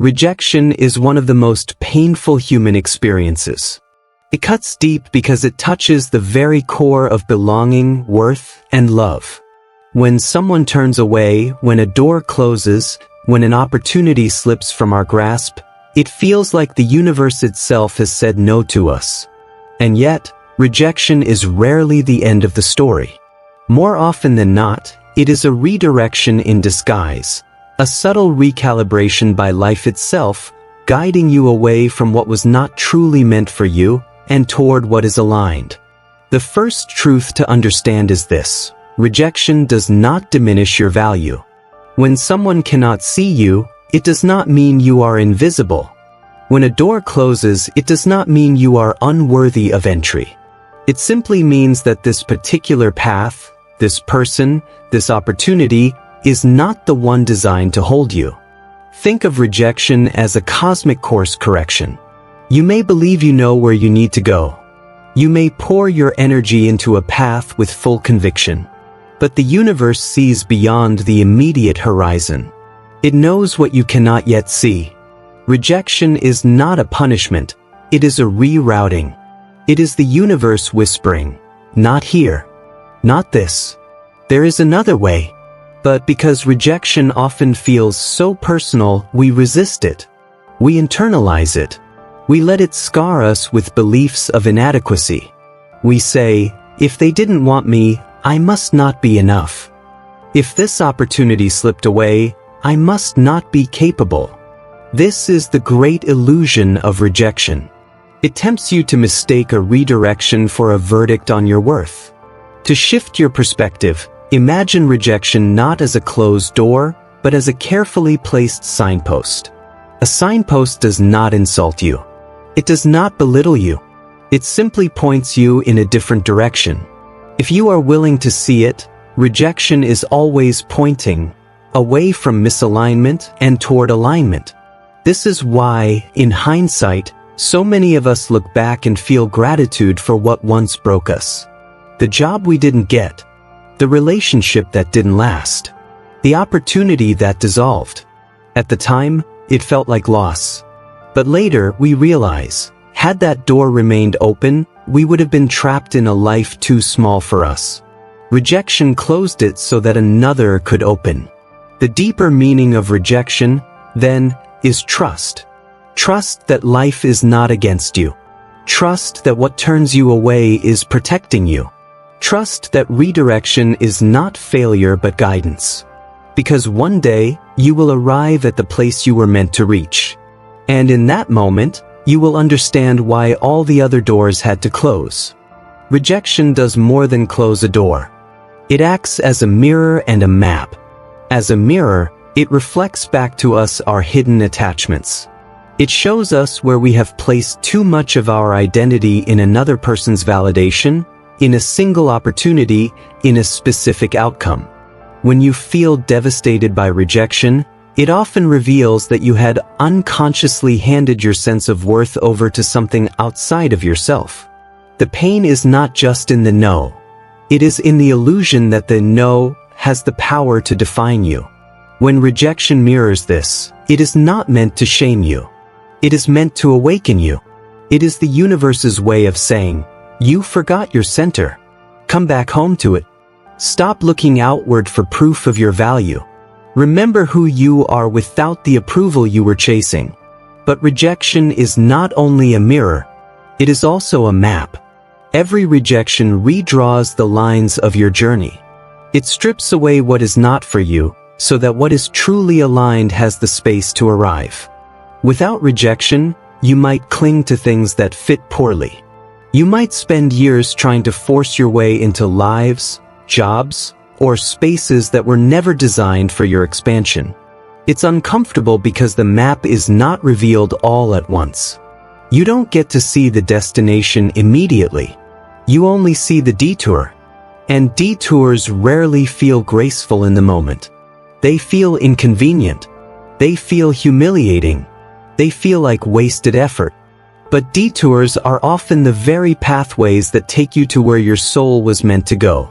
Rejection is one of the most painful human experiences. It cuts deep because it touches the very core of belonging, worth, and love. When someone turns away, when a door closes, when an opportunity slips from our grasp, it feels like the universe itself has said no to us. And yet, rejection is rarely the end of the story. More often than not, it is a redirection in disguise, a subtle recalibration by life itself, guiding you away from what was not truly meant for you and toward what is aligned. The first truth to understand is this: rejection does not diminish your value. When someone cannot see you, it does not mean you are invisible. When a door closes, it does not mean you are unworthy of entry. It simply means that this particular path, this person, this opportunity is not the one designed to hold you. Think of rejection as a cosmic course correction. You may believe you know where you need to go. You may pour your energy into a path with full conviction. But the universe sees beyond the immediate horizon. It knows what you cannot yet see. Rejection is not a punishment, it is a rerouting. It is the universe whispering, "Not here. Not this. There is another way." But because rejection often feels so personal, we resist it. We internalize it. We let it scar us with beliefs of inadequacy. We say, "If they didn't want me, I must not be enough. If this opportunity slipped away, I must not be capable." This is the great illusion of rejection. It tempts you to mistake a redirection for a verdict on your worth. To shift your perspective, imagine rejection not as a closed door, but as a carefully placed signpost. A signpost does not insult you. It does not belittle you. It simply points you in a different direction. If you are willing to see it, rejection is always pointing away from misalignment and toward alignment. This is why, in hindsight, so many of us look back and feel gratitude for what once broke us. The job we didn't get, the relationship that didn't last, the opportunity that dissolved. At the time, it felt like loss. But later, we realize, had that door remained open, we would have been trapped in a life too small for us. Rejection closed it so that another could open. The deeper meaning of rejection, then, is trust. Trust that life is not against you. Trust that what turns you away is protecting you. Trust that redirection is not failure but guidance. Because one day, you will arrive at the place you were meant to reach. And in that moment, you will understand why all the other doors had to close. Rejection does more than close a door. It acts as a mirror and a map. As a mirror, it reflects back to us our hidden attachments. It shows us where we have placed too much of our identity in another person's validation, in a single opportunity, in a specific outcome. When you feel devastated by rejection, it often reveals that you had unconsciously handed your sense of worth over to something outside of yourself. The pain is not just in the no. It is in the illusion that the no has the power to define you. When rejection mirrors this, it is not meant to shame you. It is meant to awaken you. It is the universe's way of saying, "You forgot your center. Come back home to it. Stop looking outward for proof of your value. Remember who you are without the approval you were chasing." But rejection is not only a mirror, it is also a map. Every rejection redraws the lines of your journey. It strips away what is not for you, so that what is truly aligned has the space to arrive. Without rejection, you might cling to things that fit poorly. You might spend years trying to force your way into lives, jobs, or spaces that were never designed for your expansion. It's uncomfortable because the map is not revealed all at once. You don't get to see the destination immediately. You only see the detour. And detours rarely feel graceful in the moment. They feel inconvenient. They feel humiliating. They feel like wasted effort. But detours are often the very pathways that take you to where your soul was meant to go.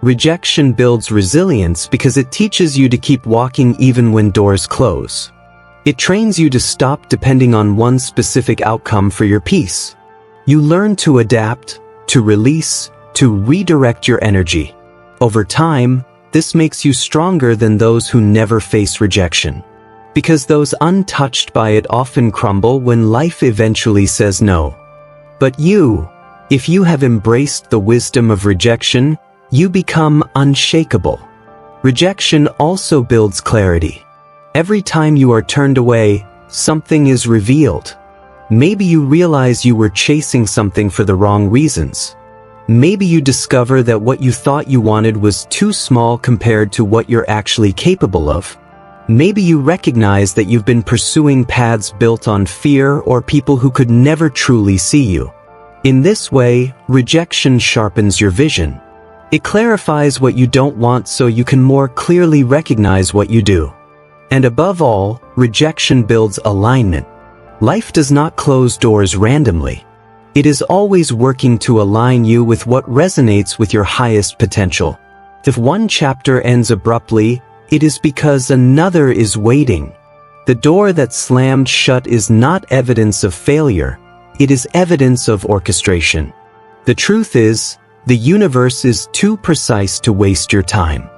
Rejection builds resilience because it teaches you to keep walking even when doors close. It trains you to stop depending on one specific outcome for your peace. You learn to adapt, to release, to redirect your energy. Over time, this makes you stronger than those who never face rejection. Because those untouched by it often crumble when life eventually says no. But if you have embraced the wisdom of rejection, you become unshakable. Rejection also builds clarity. Every time you are turned away, something is revealed. Maybe you realize you were chasing something for the wrong reasons. Maybe you discover that what you thought you wanted was too small compared to what you're actually capable of. Maybe you recognize that you've been pursuing paths built on fear or people who could never truly see you. In this way, rejection sharpens your vision. It clarifies what you don't want so you can more clearly recognize what you do. And above all, rejection builds alignment. Life does not close doors randomly. It is always working to align you with what resonates with your highest potential. If one chapter ends abruptly, it is because another is waiting. The door that slammed shut is not evidence of failure. It is evidence of orchestration. The truth is, the universe is too precise to waste your time.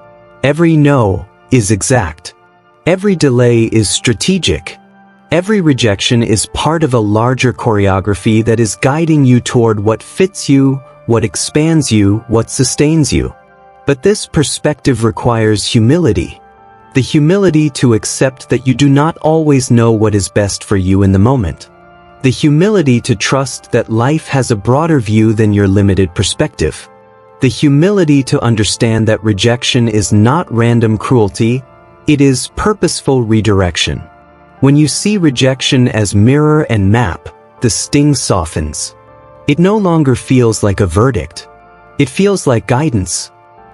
Every no is exact. Every delay is strategic. Every rejection is part of a larger choreography that is guiding you toward what fits you, what expands you, what sustains you. But this perspective requires humility. The humility to accept that you do not always know what is best for you in the moment. The humility to trust that life has a broader view than your limited perspective. The humility to understand that rejection is not random cruelty, it is purposeful redirection. When you see rejection as mirror and map, the sting softens. It no longer feels like a verdict. It feels like guidance.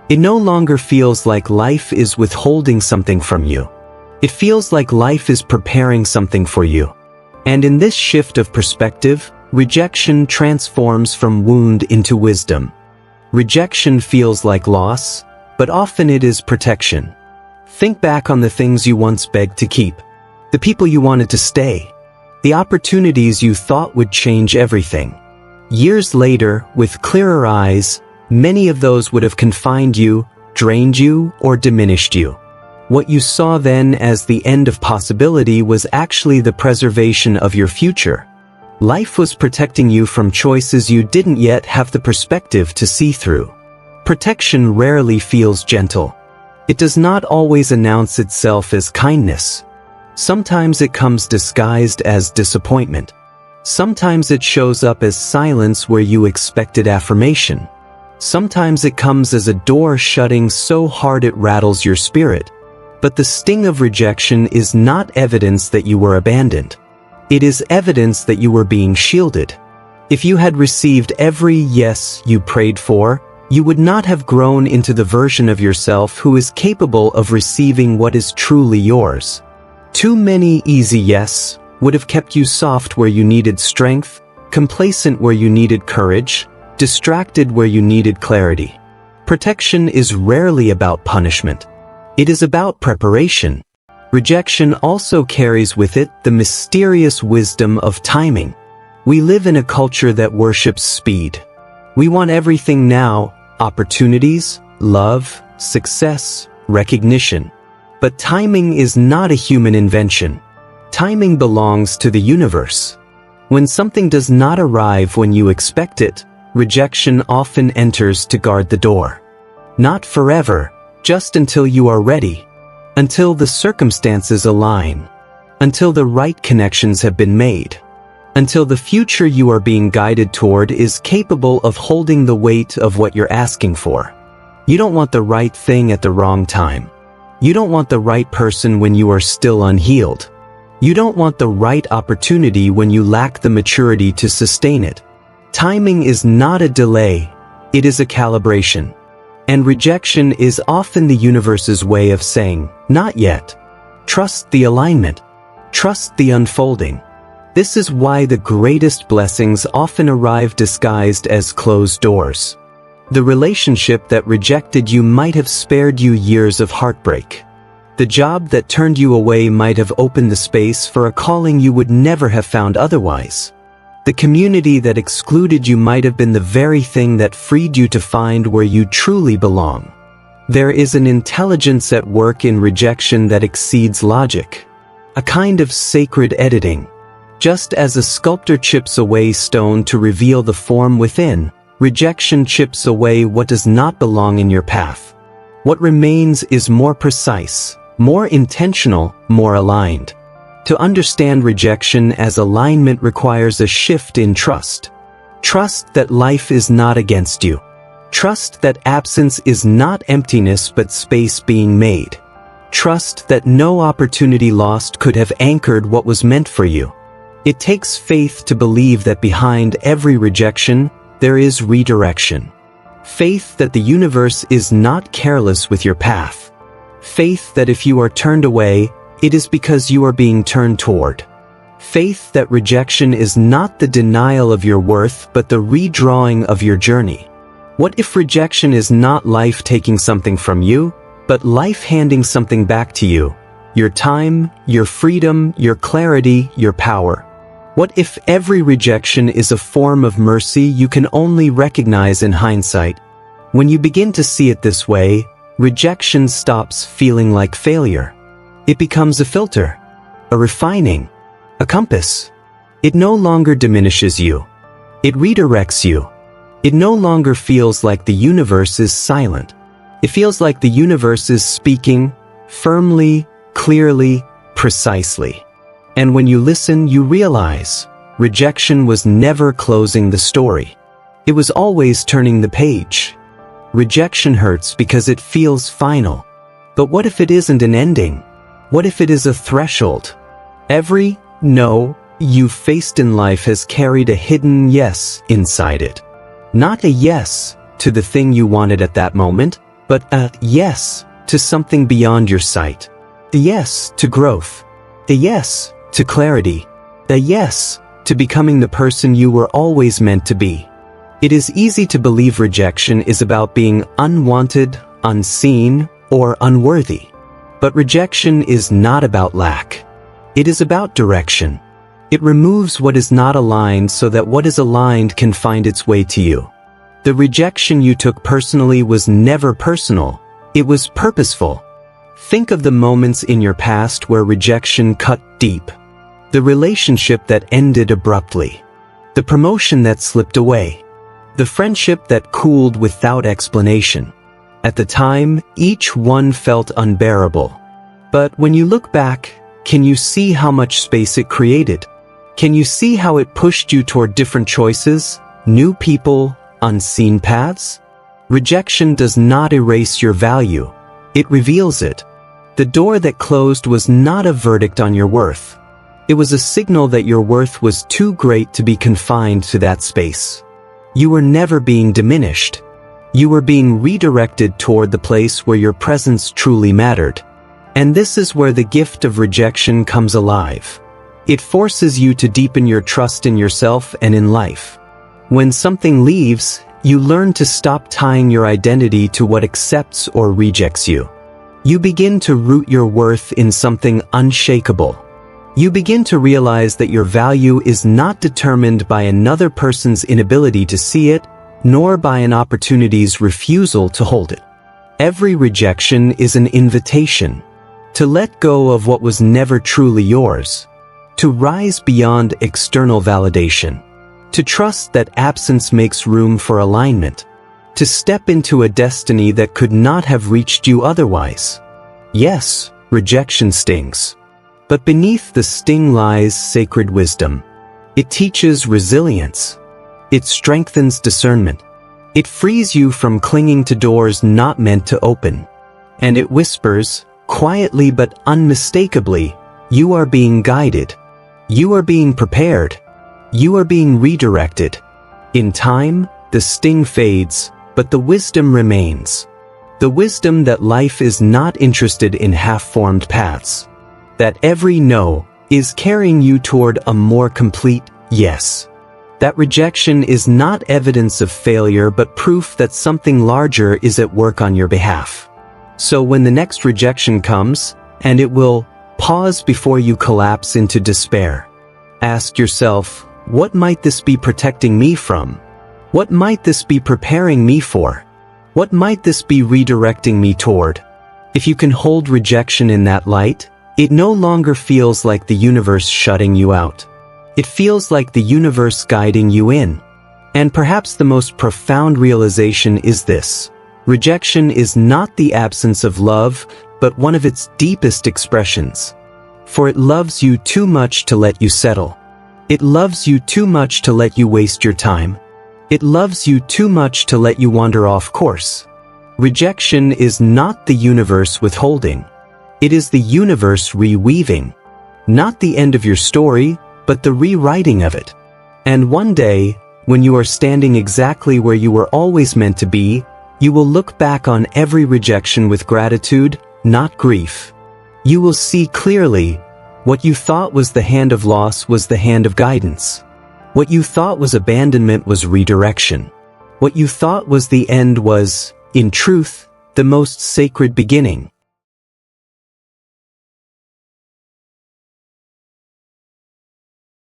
It no longer feels like life is withholding something from you. It feels like life is preparing something for you. And in this shift of perspective, rejection transforms from wound into wisdom. Rejection feels like loss, but often it is protection. Think back on the things you once begged to keep. The people you wanted to stay. The opportunities you thought would change everything. Years later, with clearer eyes, many of those would have confined you, drained you, or diminished you. What you saw then as the end of possibility was actually the preservation of your future. Life was protecting you from choices you didn't yet have the perspective to see through. Protection rarely feels gentle. It does not always announce itself as kindness. Sometimes it comes disguised as disappointment. Sometimes it shows up as silence where you expected affirmation. Sometimes it comes as a door shutting so hard it rattles your spirit. But the sting of rejection is not evidence that you were abandoned. It is evidence that you were being shielded. If you had received every yes you prayed for, you would not have grown into the version of yourself who is capable of receiving what is truly yours. Too many easy yes would have kept you soft where you needed strength, complacent where you needed courage, distracted where you needed clarity. Protection is rarely about punishment. It is about preparation. Rejection also carries with it the mysterious wisdom of timing. We live in a culture that worships speed. We want everything now: opportunities, love, success, recognition. But timing is not a human invention. Timing belongs to the universe. When something does not arrive when you expect it, rejection often enters to guard the door. Not forever, just until you are ready. Until the circumstances align. Until the right connections have been made. Until the future you are being guided toward is capable of holding the weight of what you're asking for. You don't want the right thing at the wrong time. You don't want the right person when you are still unhealed. You don't want the right opportunity when you lack the maturity to sustain it. Timing is not a delay, it is a calibration. And rejection is often the universe's way of saying, not yet. Trust the alignment. Trust the unfolding. This is why the greatest blessings often arrive disguised as closed doors. The relationship that rejected you might have spared you years of heartbreak. The job that turned you away might have opened the space for a calling you would never have found otherwise. The community that excluded you might have been the very thing that freed you to find where you truly belong. There is an intelligence at work in rejection that exceeds logic. A kind of sacred editing. Just as a sculptor chips away stone to reveal the form within, rejection chips away what does not belong in your path. What remains is more precise, more intentional, more aligned. To understand rejection as alignment requires a shift in trust. Trust that life is not against you. Trust that absence is not emptiness but space being made. Trust that no opportunity lost could have anchored what was meant for you. It takes faith to believe that behind every rejection, there is redirection. Faith that the universe is not careless with your path. Faith that if you are turned away, it is because you are being turned toward. Faith that rejection is not the denial of your worth but the redrawing of your journey. What if rejection is not life taking something from you, but life handing something back to you? Your time, your freedom, your clarity, your power. What if every rejection is a form of mercy you can only recognize in hindsight? When you begin to see it this way, rejection stops feeling like failure. It becomes a filter, a refining, a compass. It no longer diminishes you. It redirects you. It no longer feels like the universe is silent. It feels like the universe is speaking, firmly, clearly, precisely. And when you listen, you realize, rejection was never closing the story. It was always turning the page. Rejection hurts because it feels final. But what if it isn't an ending? What if it is a threshold? Every no you faced in life has carried a hidden yes inside it. Not a yes to the thing you wanted at that moment, but a yes to something beyond your sight. A yes to growth. A yes to clarity. A yes to becoming the person you were always meant to be. It is easy to believe rejection is about being unwanted, unseen, or unworthy. But rejection is not about lack. It is about direction. It removes what is not aligned so that what is aligned can find its way to you. The rejection you took personally was never personal. It was purposeful. Think of the moments in your past where rejection cut deep. The relationship that ended abruptly. The promotion that slipped away. The friendship that cooled without explanation. At the time, each one felt unbearable. But when you look back, can you see how much space it created? Can you see how it pushed you toward different choices, new people, unseen paths? Rejection does not erase your value. It reveals it. The door that closed was not a verdict on your worth. It was a signal that your worth was too great to be confined to that space. You were never being diminished. You were being redirected toward the place where your presence truly mattered. And this is where the gift of rejection comes alive. It forces you to deepen your trust in yourself and in life. When something leaves, you learn to stop tying your identity to what accepts or rejects you. You begin to root your worth in something unshakable. You begin to realize that your value is not determined by another person's inability to see it, nor by an opportunity's refusal to hold it. Every rejection is an invitation to let go of what was never truly yours, to rise beyond external validation, to trust that absence makes room for alignment, to step into a destiny that could not have reached you otherwise. Yes, rejection stings. But beneath the sting lies sacred wisdom. It teaches resilience. It strengthens discernment. It frees you from clinging to doors not meant to open. And it whispers, quietly but unmistakably, you are being guided. You are being prepared. You are being redirected. In time, the sting fades, but the wisdom remains. The wisdom that life is not interested in half-formed paths. That every no is carrying you toward a more complete yes. That rejection is not evidence of failure but proof that something larger is at work on your behalf. So when the next rejection comes, and it will pause before you collapse into despair. Ask yourself, what might this be protecting me from? What might this be preparing me for? What might this be redirecting me toward? If you can hold rejection in that light, it no longer feels like the universe shutting you out. It feels like the universe guiding you in. And perhaps the most profound realization is this: rejection is not the absence of love, but one of its deepest expressions. For it loves you too much to let you settle. It loves you too much to let you waste your time. It loves you too much to let you wander off course. Rejection is not the universe withholding. It is the universe reweaving. Not the end of your story, but the rewriting of it. And one day, when you are standing exactly where you were always meant to be, you will look back on every rejection with gratitude, not grief. You will see clearly, what you thought was the hand of loss was the hand of guidance. What you thought was abandonment was redirection. What you thought was the end was, in truth, the most sacred beginning.